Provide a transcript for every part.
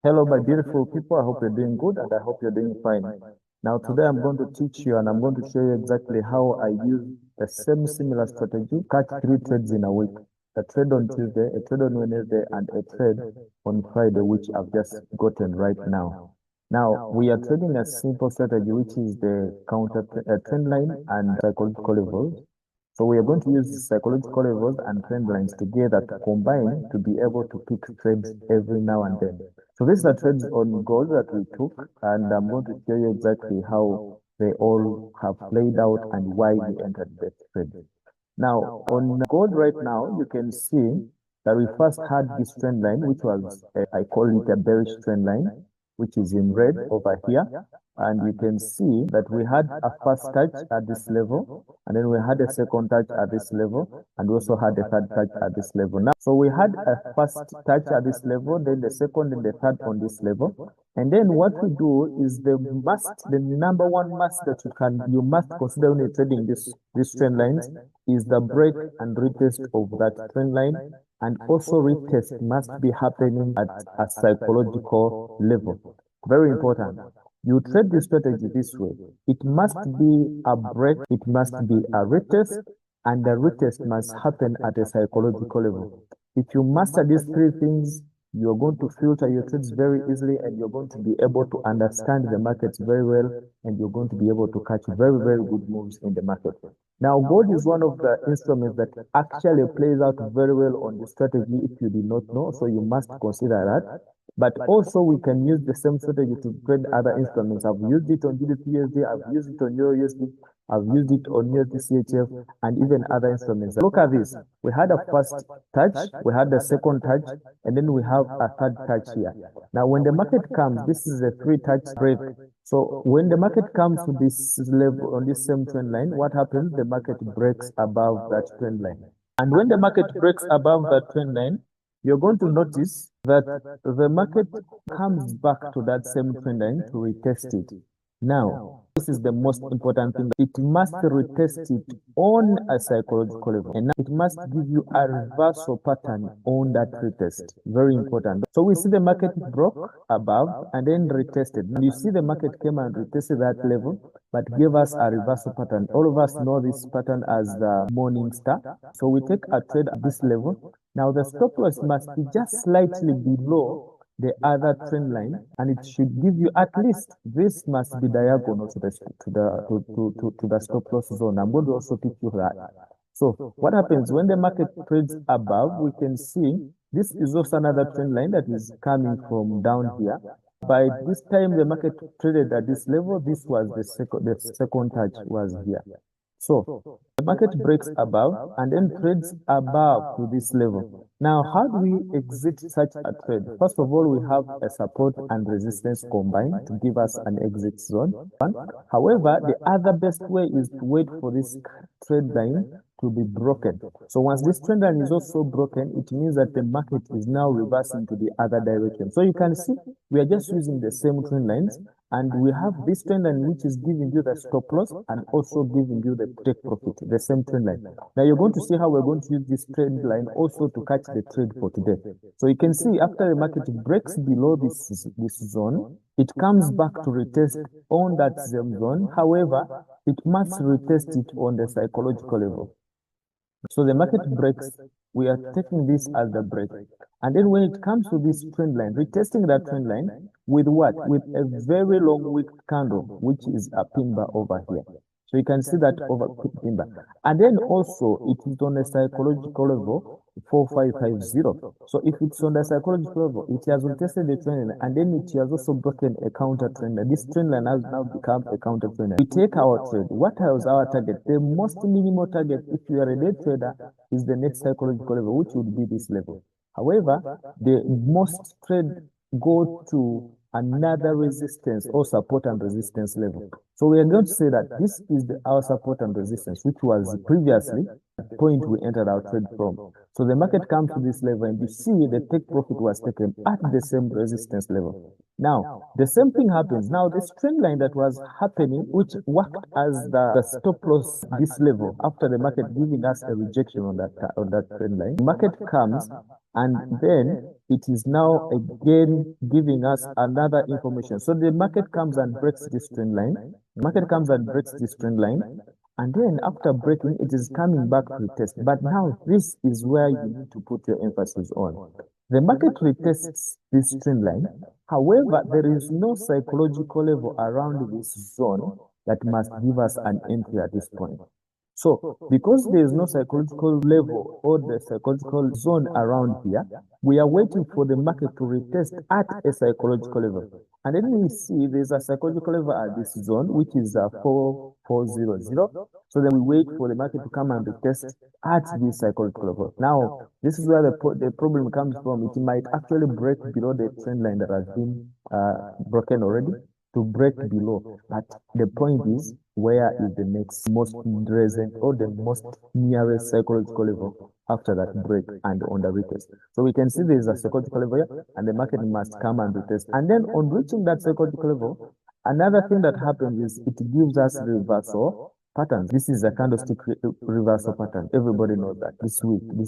Hello, my beautiful people. I hope you're doing good and I hope you're doing fine. Now, today I'm going to teach you and I'm going to show you exactly how I use the same similar strategy, catch 3 trades in a week. A trade on Tuesday, a trade on Wednesday, and a trade on Friday, which I've just gotten right now. Now, we are trading a simple strategy, which is the trend line and psychological levels. So we are going to use psychological levels and trend lines together to combine to be able to pick trades every now and then. So these are trades on gold that we took, and I'm going to show you exactly how they all have played out and why we entered the trade. Now, on gold right now, you can see that we first had this trend line, which was, I call it a bearish trend line, which is in red over here. And you can see that we had a first touch at this level, and then we had a second touch at this level, and we also had a third touch at this level. Now, so we had a first touch at this level, then the second and the third on this level. And then what we do is the number one must that you must consider when you're trading these trend lines is the break and retest of that trend line. And also retest must be happening at a psychological level. Very important. You trade the strategy this way. It must be a break, it must be a retest, and the retest must happen at a psychological level. If you master these 3 things, you're going to filter your trades very easily and you're going to be able to understand the markets very well and you're going to be able to catch very, very good moves in the market. Now, gold is one of the instruments that actually plays out very well on the strategy if you did not know, so you must consider that. But also we can use the same strategy to trade other instruments. I've used it on GBP/USD, I've used it on EUR/USD, I've used it on USD/CHF, and even other instruments. Look at this. We had a first touch, we had a second touch, and then we have a third touch here. Now, when the market comes, this is a 3-touch break. So when the market comes to this level on this same trend line, what happens? The market breaks above that trend line. And when the market breaks above that trend line, you're going to notice that the market comes back to that same trend line to retest it. Now, this is the most important thing. It must retest it on a psychological level. And it must give you a reversal pattern on that retest. Very important. So we see the market broke above and then retested. Now you see the market came and retested that level, but gave us a reversal pattern. All of us know this pattern as the morning star. So we take a trade at this level. Now the stop loss must be just slightly below the other trend line, and it should give you at least this must be diagonal to the stop loss zone. I'm going to also teach you that. So what happens when the market trades above? We can see this is also another trend line that is coming from down here. By this time the market traded at this level. This was the second touch was here. So the market breaks above and then trades above to this level. Now, how do we exit such a trade? First of all, we have a support and resistance combined to give us an exit zone. However, the other best way is to wait for this trend line to be broken. So once this trend line is also broken, it means that the market is now reversing to the other direction. So you can see we are just using the same trend lines, and we have this trend line which is giving you the stop loss and also giving you the take profit, the same trend line. Now you're going to see how we're going to use this trend line also to catch the trade for today. So you can see after the market breaks below this zone, it comes back to retest on that same zone. However, it must retest it on the psychological level. So the market breaks, we are taking this as the break. And then when it comes to this trend line, retesting that trend line with what? With a very long wick candle, which is a pin bar over here. So you can see that over pin bar. And then also it is on a psychological level, 4550. So if it's on the psychological level, it has retested the trend line and then it has also broken a counter trend line. This trend line has now become a counter trend line. We take our trade. What was our target? The most minimal target, if you are a day trader, is the next psychological level, which would be this level. However, the most trade go to another resistance or support and resistance level. So we are going to say that this is our support and resistance, which was previously the point we entered our trade from. So the market comes to this level and you see the take profit was taken at the same resistance level. Now, the same thing happens. Now, this trend line that was happening, which worked as the stop loss this level after the market giving us a rejection on that trend line, the market comes and then it is now again giving us another information. So the market comes and breaks this trend line. The market comes and breaks this trend line. And then after breaking, it is coming back to test. But now this is where you need to put your emphasis on. The market retests this trend line. However, there is no psychological level around this zone that must give us an entry at this point. So, because there is no psychological level or the psychological zone around here, we are waiting for the market to retest at a psychological level. And then we see there's a psychological level at this zone, which is 4400. So then we wait for the market to come and retest at this psychological level. Now, this is where the problem comes from. It might actually break below the trend line that has been broken already, to break below. But the point is, where is the next most present or the most nearest psychological level after that break and on the retest? So we can see there is a psychological level here, and the market must come and retest. And then on reaching that psychological level, another thing that happens is it gives us reversal patterns. This is a candlestick reversal pattern. Everybody knows that this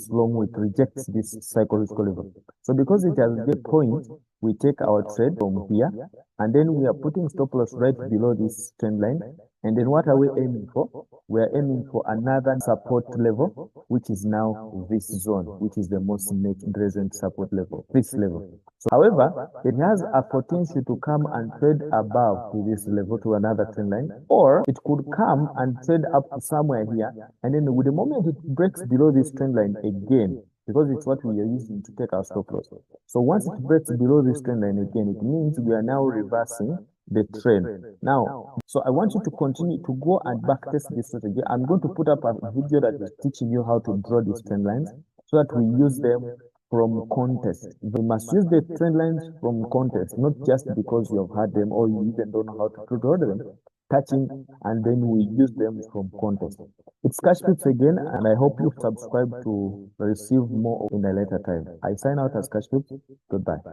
long week rejects this psychological level. So because it has the point, we take our trade from here, and then we are putting stop loss right below this trend line. And then what are we aiming for? We are aiming for another support level, which is now this zone, which is the most present support level, this level. So, however, it has a potential to come and trade above to this level to another trend line, or it could come and trade up to somewhere here. And then with the moment it breaks below this trend line again, because it's what we are using to take our stop loss. So once it breaks below this trend line again, it means we are now reversing the trend. Now, so I want you to continue to go and backtest this strategy. I'm going to put up a video that is teaching you how to draw these trend lines so that we use them from context. We must use the trend lines from context, not just because you have had them or you even don't know how to draw them, touching, and then we use them from context. It's Cash Pips again, and I hope you subscribe to receive more in a later time. I sign out as Cash Pips. Goodbye.